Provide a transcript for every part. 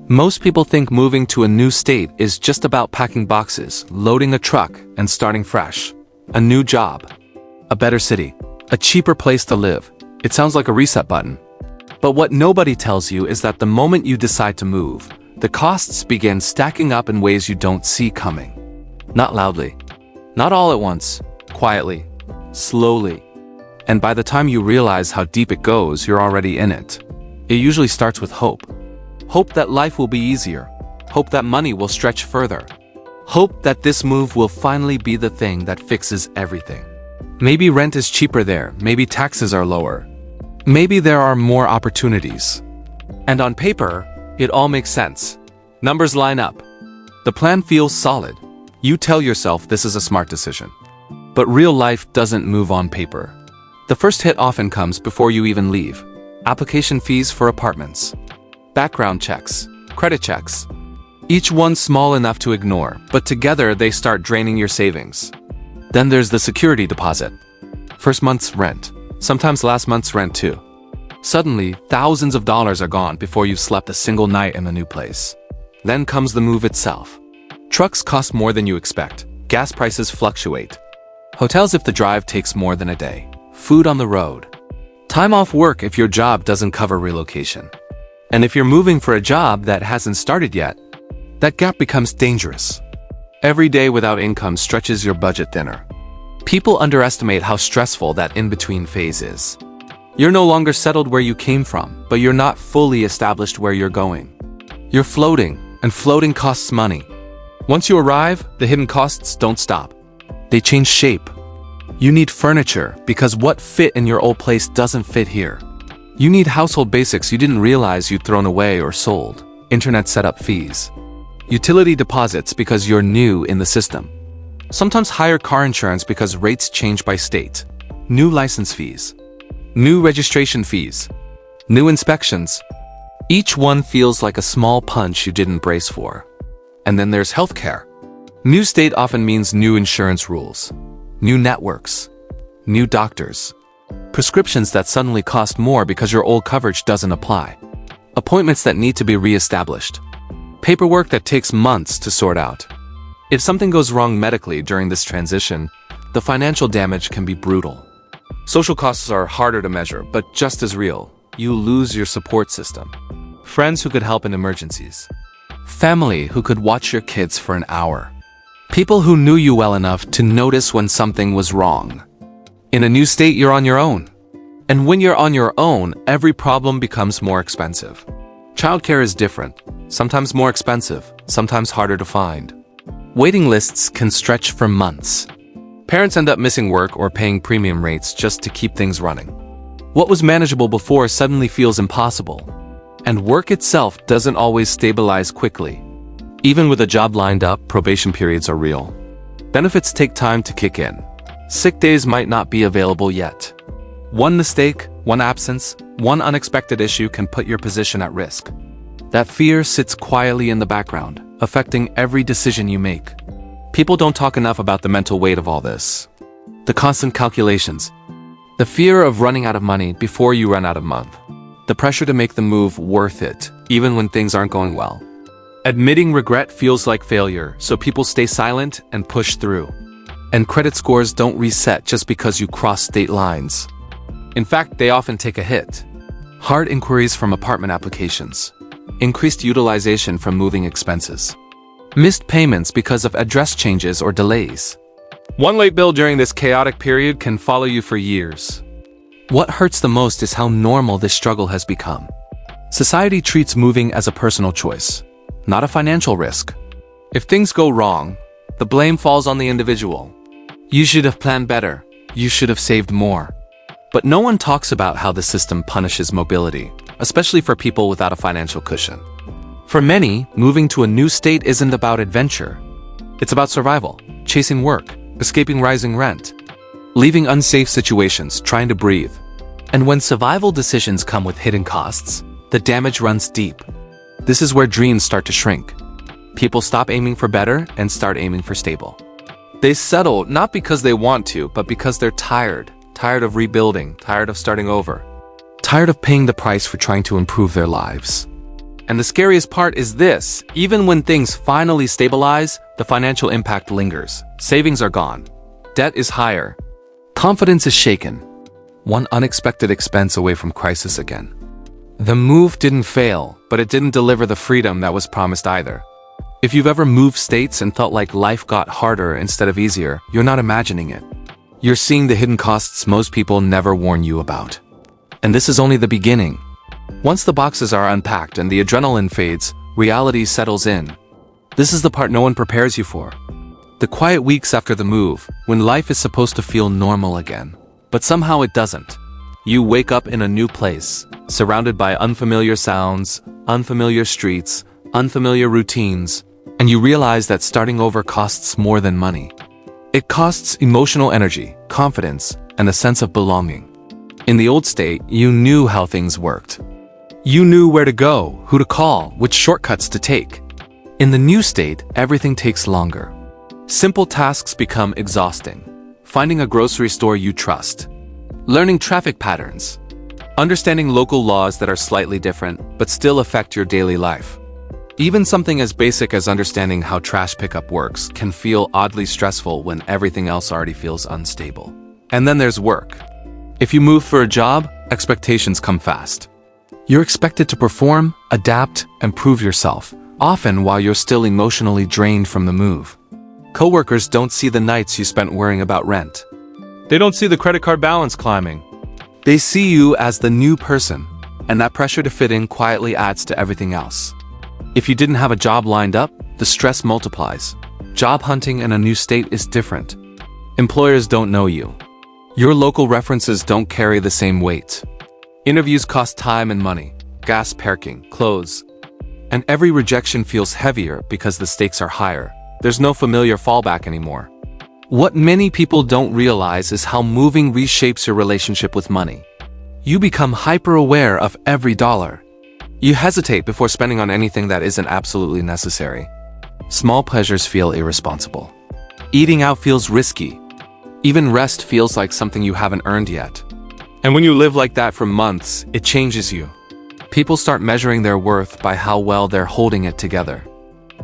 Most people think moving to a new state is just about packing boxes, loading a truck, and starting fresh. A new job, a better city, a cheaper place to live. It sounds like a reset button. But what nobody tells you is that the moment you decide to move, the costs begin stacking up in ways you don't see coming. Not loudly, not all at once, quietly, slowly. And by the time you realize how deep it goes, you're already in it. It usually starts with hope. Hope that life will be easier. Hope that money will stretch further. Hope that this move will finally be the thing that fixes everything. Maybe rent is cheaper there. Maybe taxes are lower. Maybe there are more opportunities. And on paper, it all makes sense. Numbers line up. The plan feels solid. You tell yourself this is a smart decision. But real life doesn't move on paper. The first hit often comes before you even leave. Application fees for apartments. Background checks. Credit checks. Each one small enough to ignore, but together they start draining your savings. Then there's the security deposit. First month's rent. Sometimes last month's rent too. Suddenly, thousands of dollars are gone before you've slept a single night in a new place. Then comes the move itself. Trucks cost more than you expect. Gas prices fluctuate. Hotels if the drive takes more than a day. Food on the road. Time off work if your job doesn't cover relocation. And if you're moving for a job that hasn't started yet, that gap becomes dangerous. Every day without income stretches your budget thinner. People underestimate how stressful that in-between phase is. You're no longer settled where you came from, but you're not fully established where you're going. You're floating, and floating costs money. Once you arrive, the hidden costs don't stop. They change shape. You need furniture because what fit in your old place doesn't fit here. You need household basics you didn't realize you'd thrown away or sold. Internet setup fees. Utility deposits because you're new in the system. Sometimes higher car insurance because rates change by state. New license fees. New registration fees. New inspections. Each one feels like a small punch you didn't brace for. And then there's healthcare. New state often means new insurance rules. New networks. New doctors. Prescriptions that suddenly cost more because your old coverage doesn't apply. Appointments that need to be re-established. Paperwork that takes months to sort out. If something goes wrong medically during this transition, the financial damage can be brutal. Social costs are harder to measure, but just as real. You lose your support system. Friends who could help in emergencies. Family who could watch your kids for an hour. People who knew you well enough to notice when something was wrong. In a new state, you're on your own. And when you're on your own, every problem becomes more expensive. Childcare is different. Sometimes more expensive, sometimes harder to find. Waiting lists can stretch for months. Parents end up missing work or paying premium rates just to keep things running. What was manageable before suddenly feels impossible. And work itself doesn't always stabilize quickly. Even with a job lined up, probation periods are real. Benefits take time to kick in. Sick days might not be available yet. One mistake, one absence, one unexpected issue can put your position at risk. That fear sits quietly in the background, affecting every decision you make. People don't talk enough about the mental weight of all this. The constant calculations. The fear of running out of money before you run out of money. The pressure to make the move worth it, even when things aren't going well. Admitting regret feels like failure, so people stay silent and push through. And credit scores don't reset just because you cross state lines. In fact, they often take a hit. Hard inquiries from apartment applications. Increased utilization from moving expenses. Missed payments because of address changes or delays. One late bill during this chaotic period can follow you for years. What hurts the most is how normal this struggle has become. Society treats moving as a personal choice, not a financial risk. If things go wrong, the blame falls on the individual. You should have planned better. You should have saved more. But no one talks about how the system punishes mobility, especially for people without a financial cushion. For many, moving to a new state isn't about adventure. It's about survival, chasing work, escaping rising rent, leaving unsafe situations, trying to breathe. And when survival decisions come with hidden costs, the damage runs deep. This is where dreams start to shrink. People stop aiming for better and start aiming for stable. They settle not because they want to, but because they're tired of rebuilding, tired of starting over, tired of paying the price for trying to improve their lives. And the scariest part is this: even when things finally stabilize, the financial impact lingers. Savings are gone. Debt is higher. Confidence is shaken. One unexpected expense away from crisis again. The move didn't fail, but it didn't deliver the freedom that was promised either. If you've ever moved states and felt like life got harder instead of easier, you're not imagining it. You're seeing the hidden costs most people never warn you about. And this is only the beginning. Once the boxes are unpacked and the adrenaline fades, reality settles in. This is the part no one prepares you for. The quiet weeks after the move, when life is supposed to feel normal again. But somehow it doesn't. You wake up in a new place, surrounded by unfamiliar sounds, unfamiliar streets, unfamiliar routines, and you realize that starting over costs more than money. It costs emotional energy, confidence, and a sense of belonging. In the old state, you knew how things worked. You knew where to go, who to call, which shortcuts to take. In the new state, everything takes longer. Simple tasks become exhausting. Finding a grocery store you trust. Learning traffic patterns. Understanding local laws that are slightly different, but still affect your daily life. Even something as basic as understanding how trash pickup works can feel oddly stressful when everything else already feels unstable. And then there's work. If you move for a job, expectations come fast. You're expected to perform, adapt, and prove yourself, often while you're still emotionally drained from the move. Coworkers don't see the nights you spent worrying about rent. They don't see the credit card balance climbing. They see you as the new person, and that pressure to fit in quietly adds to everything else. If you didn't have a job lined up, the stress multiplies. Job hunting in a new state is different. Employers don't know you. Your local references don't carry the same weight. Interviews cost time and money, gas, parking, clothes. And every rejection feels heavier because the stakes are higher. There's no familiar fallback anymore. What many people don't realize is how moving reshapes your relationship with money. You become hyper-aware of every dollar. You hesitate before spending on anything that isn't absolutely necessary. Small pleasures feel irresponsible. Eating out feels risky. Even rest feels like something you haven't earned yet. And when you live like that for months, it changes you. People start measuring their worth by how well they're holding it together.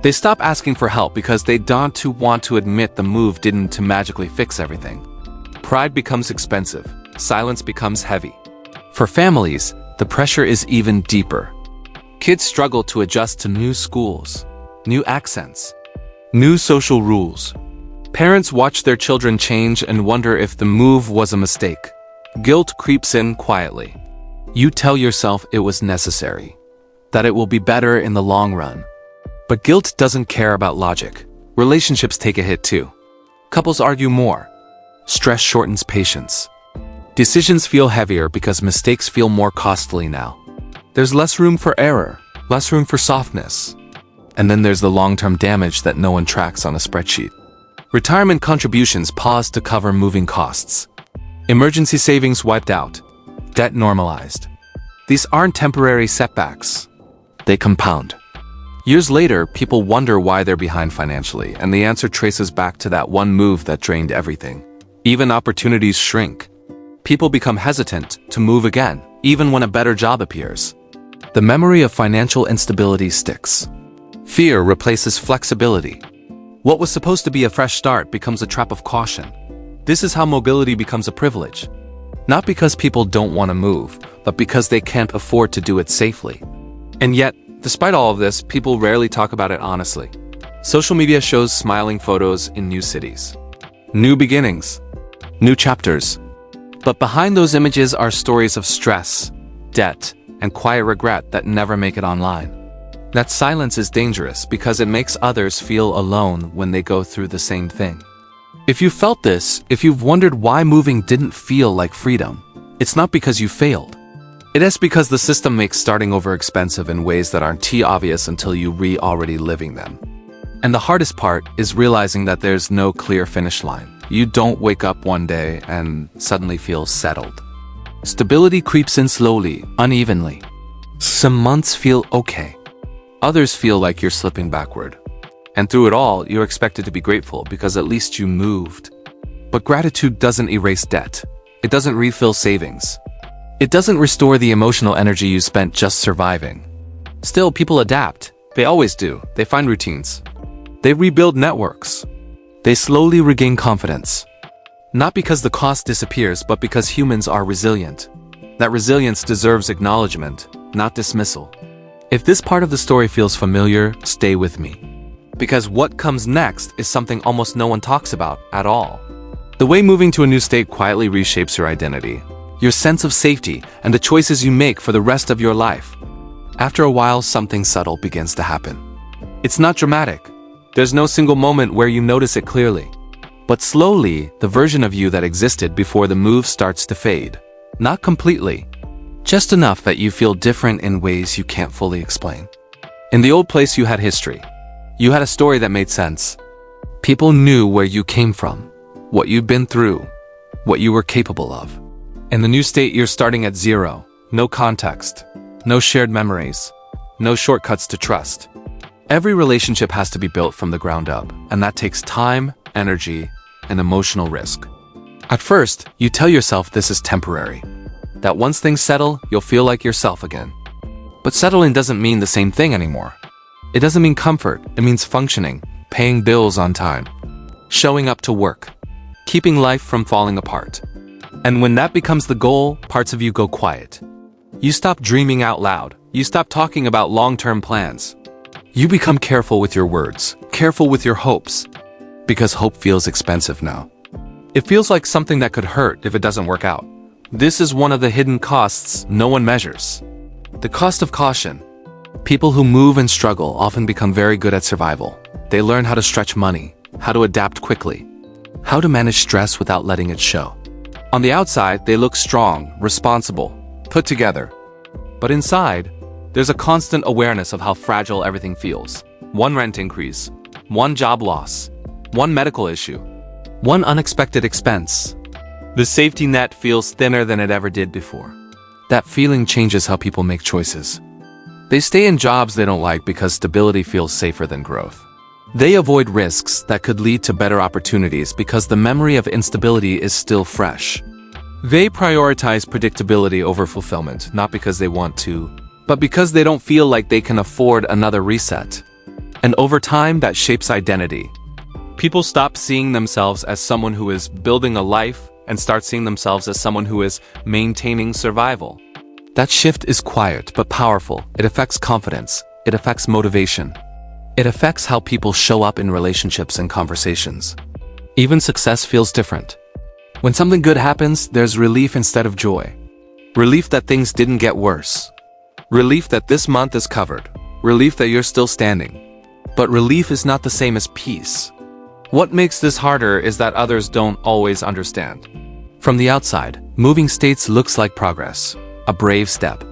They stop asking for help because they don't want to admit the move didn't magically fix everything. Pride becomes expensive. Silence becomes heavy. For families, the pressure is even deeper. Kids struggle to adjust to new schools, new accents, new social rules. Parents watch their children change and wonder if the move was a mistake. Guilt creeps in quietly. You tell yourself it was necessary, that it will be better in the long run. But guilt doesn't care about logic. Relationships take a hit too. Couples argue more. Stress shortens patience. Decisions feel heavier because mistakes feel more costly now. There's less room for error, less room for softness. And then there's the long-term damage that no one tracks on a spreadsheet. Retirement contributions pause to cover moving costs. Emergency savings wiped out. Debt normalized. These aren't temporary setbacks. They compound. Years later, people wonder why they're behind financially, and the answer traces back to that one move that drained everything. Even opportunities shrink. People become hesitant to move again, even when a better job appears. The memory of financial instability sticks. Fear replaces flexibility. What was supposed to be a fresh start becomes a trap of caution. This is how mobility becomes a privilege. Not because people don't want to move, but because they can't afford to do it safely. And yet, despite all of this, people rarely talk about it honestly. Social media shows smiling photos in new cities. New beginnings. New chapters. But behind those images are stories of stress, debt, and quiet regret that never make it online. That silence is dangerous because it makes others feel alone when they go through the same thing. If you felt this, if you've wondered why moving didn't feel like freedom, it's not because you failed. It is because the system makes starting over expensive in ways that aren't too obvious until you're already living them. And the hardest part is realizing that there's no clear finish line. You don't wake up one day and suddenly feel settled. Stability creeps in slowly, unevenly. Some months feel okay. Others feel like you're slipping backward. And through it all, you're expected to be grateful because at least you moved. But gratitude doesn't erase debt. It doesn't refill savings. It doesn't restore the emotional energy you spent just surviving. Still, people adapt. They always do. They find routines. They rebuild networks. They slowly regain confidence. Not because the cost disappears, but because humans are resilient. That resilience deserves acknowledgement, not dismissal. If this part of the story feels familiar, stay with me. Because what comes next is something almost no one talks about at all. The way moving to a new state quietly reshapes your identity, your sense of safety, and the choices you make for the rest of your life. After a while, something subtle begins to happen. It's not dramatic. There's no single moment where you notice it clearly. But slowly, the version of you that existed before the move starts to fade. Not completely. Just enough that you feel different in ways you can't fully explain. In the old place, you had history. You had a story that made sense. People knew where you came from, what you'd been through, what you were capable of. In the new state, you're starting at zero. No context, no shared memories, no shortcuts to trust. Every relationship has to be built from the ground up, and that takes time, energy, and emotional risk. At first, you tell yourself this is temporary, that once things settle, you'll feel like yourself again. But settling doesn't mean the same thing anymore. It doesn't mean comfort, it means functioning, paying bills on time, showing up to work, keeping life from falling apart. And when that becomes the goal, parts of you go quiet. You stop dreaming out loud. You stop talking about long-term plans. You become careful with your words, careful with your hopes, because hope feels expensive now. It feels like something that could hurt if it doesn't work out. This is one of the hidden costs no one measures. The cost of caution. People who move and struggle often become very good at survival. They learn how to stretch money, how to adapt quickly, how to manage stress without letting it show. On the outside, they look strong, responsible, put together. But inside, there's a constant awareness of how fragile everything feels. One rent increase, one job loss, one medical issue, one unexpected expense. The safety net feels thinner than it ever did before. That feeling changes how people make choices. They stay in jobs they don't like because stability feels safer than growth. They avoid risks that could lead to better opportunities because the memory of instability is still fresh. They prioritize predictability over fulfillment, not because they want to, but because they don't feel like they can afford another reset. And over time, that shapes identity. People stop seeing themselves as someone who is building a life and start seeing themselves as someone who is maintaining survival. That shift is quiet but powerful. It affects confidence. It affects motivation. It affects how people show up in relationships and conversations. Even success feels different. When something good happens, there's relief instead of joy. Relief that things didn't get worse. Relief that this month is covered. Relief that you're still standing. But relief is not the same as peace. What makes this harder is that others don't always understand. From the outside, moving states looks like progress, a brave step,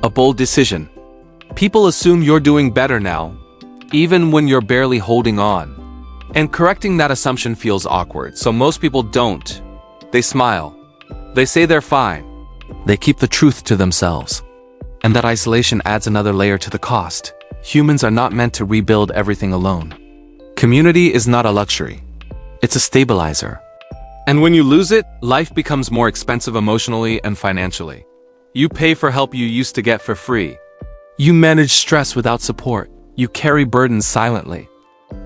a bold decision. People assume you're doing better now, even when you're barely holding on. And correcting that assumption feels awkward, so most people don't. They smile. They say they're fine. They keep the truth to themselves. And that isolation adds another layer to the cost. Humans are not meant to rebuild everything alone. Community is not a luxury. It's a stabilizer. And when you lose it, life becomes more expensive emotionally and financially. You pay for help you used to get for free. You manage stress without support. You carry burdens silently.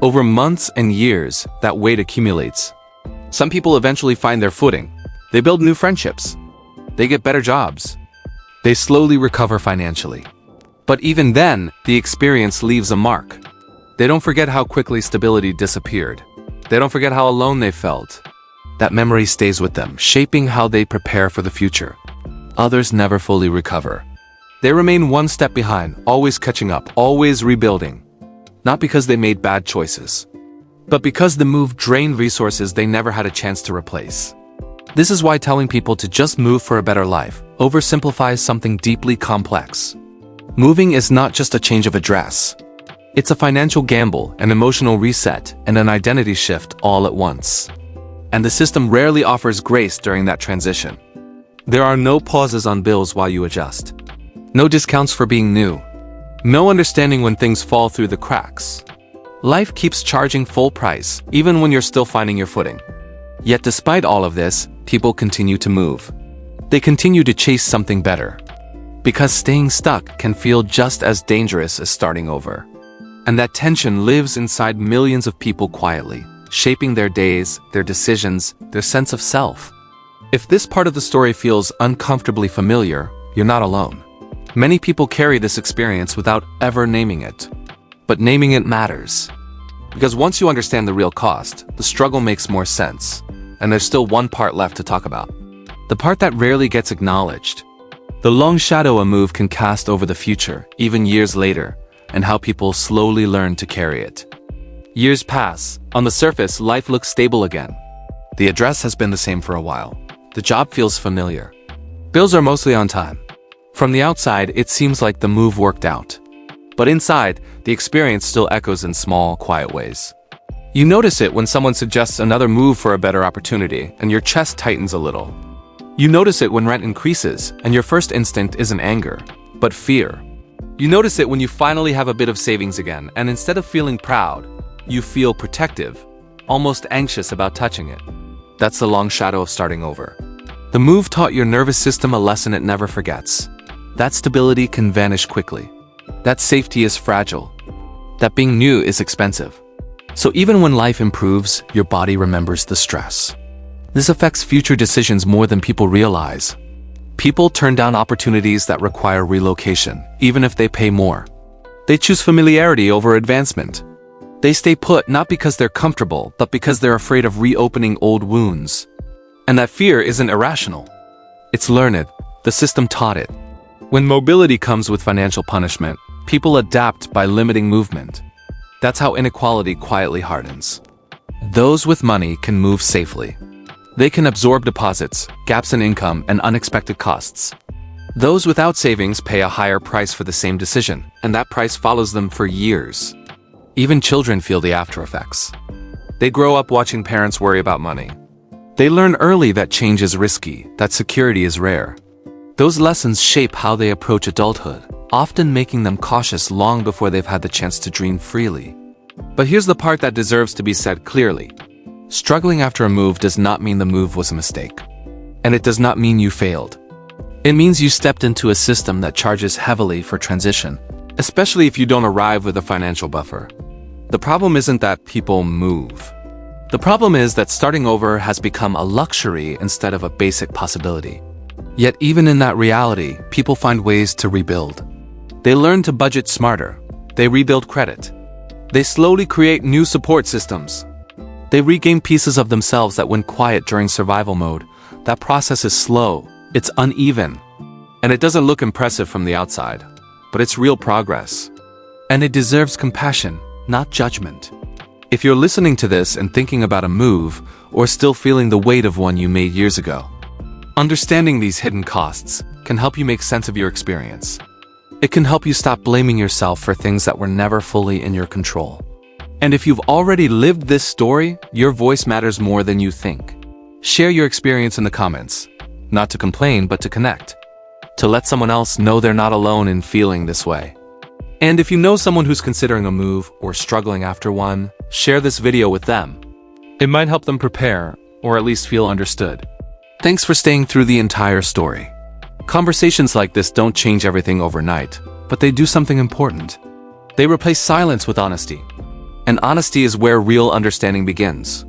Over months and years, that weight accumulates. Some people eventually find their footing. They build new friendships. They get better jobs. They slowly recover financially. But even then, the experience leaves a mark. They don't forget how quickly stability disappeared. They don't forget how alone they felt. That memory stays with them, shaping how they prepare for the future. Others never fully recover. They remain one step behind, always catching up, always rebuilding. Not because they made bad choices, but because the move drained resources they never had a chance to replace. This is why telling people to just move for a better life oversimplifies something deeply complex. Moving is not just a change of address. It's a financial gamble, an emotional reset, and an identity shift all at once. And the system rarely offers grace during that transition. There are no pauses on bills while you adjust. No discounts for being new. No understanding when things fall through the cracks. Life keeps charging full price, even when you're still finding your footing. Yet despite all of this, people continue to move. They continue to chase something better. Because staying stuck can feel just as dangerous as starting over. And that tension lives inside millions of people quietly, shaping their days, their decisions, their sense of self. If this part of the story feels uncomfortably familiar, you're not alone. Many people carry this experience without ever naming it. But naming it matters. Because once you understand the real cost, the struggle makes more sense. And there's still one part left to talk about. The part that rarely gets acknowledged. The long shadow a move can cast over the future, even years later, and how people slowly learn to carry it. Years pass. On the surface, life looks stable again. The address has been the same for a while. The job feels familiar. Bills are mostly on time. From the outside, it seems like the move worked out. But inside, the experience still echoes in small, quiet ways. You notice it when someone suggests another move for a better opportunity, and your chest tightens a little. You notice it when rent increases, and your first instinct isn't anger, but fear. You notice it when you finally have a bit of savings again, and instead of feeling proud, you feel protective, almost anxious about touching it. That's the long shadow of starting over. The move taught your nervous system a lesson it never forgets. That stability can vanish quickly. That safety is fragile. That being new is expensive. So even when life improves, your body remembers the stress. This affects future decisions more than people realize. People turn down opportunities that require relocation, even if they pay more. They choose familiarity over advancement. They stay put not because they're comfortable, but because they're afraid of reopening old wounds. And that fear isn't irrational. It's learned. The system taught it. When mobility comes with financial punishment, people adapt by limiting movement. That's how inequality quietly hardens. Those with money can move safely. They can absorb deposits, gaps in income, and unexpected costs. Those without savings pay a higher price for the same decision, and that price follows them for years. Even children feel the after effects. They grow up watching parents worry about money. They learn early that change is risky, that security is rare. Those lessons shape how they approach adulthood, often making them cautious long before they've had the chance to dream freely. But here's the part that deserves to be said clearly. Struggling after a move does not mean the move was a mistake. And it does not mean you failed. It means you stepped into a system that charges heavily for transition, especially if you don't arrive with a financial buffer. The problem isn't that people move. The problem is that starting over has become a luxury instead of a basic possibility. Yet even in that reality, people find ways to rebuild. They learn to budget smarter. They rebuild credit. They slowly create new support systems. They regain pieces of themselves that went quiet during survival mode. That process is slow, it's uneven, and it doesn't look impressive from the outside, but it's real progress. And it deserves compassion, not judgment. If you're listening to this and thinking about a move, or still feeling the weight of one you made years ago, understanding these hidden costs can help you make sense of your experience. It can help you stop blaming yourself for things that were never fully in your control. And if you've already lived this story, your voice matters more than you think. Share your experience in the comments. Not to complain, but to connect. To let someone else know they're not alone in feeling this way. And if you know someone who's considering a move or struggling after one, share this video with them. It might help them prepare, or at least feel understood. Thanks for staying through the entire story. Conversations like this don't change everything overnight, but they do something important. They replace silence with honesty. And honesty is where real understanding begins.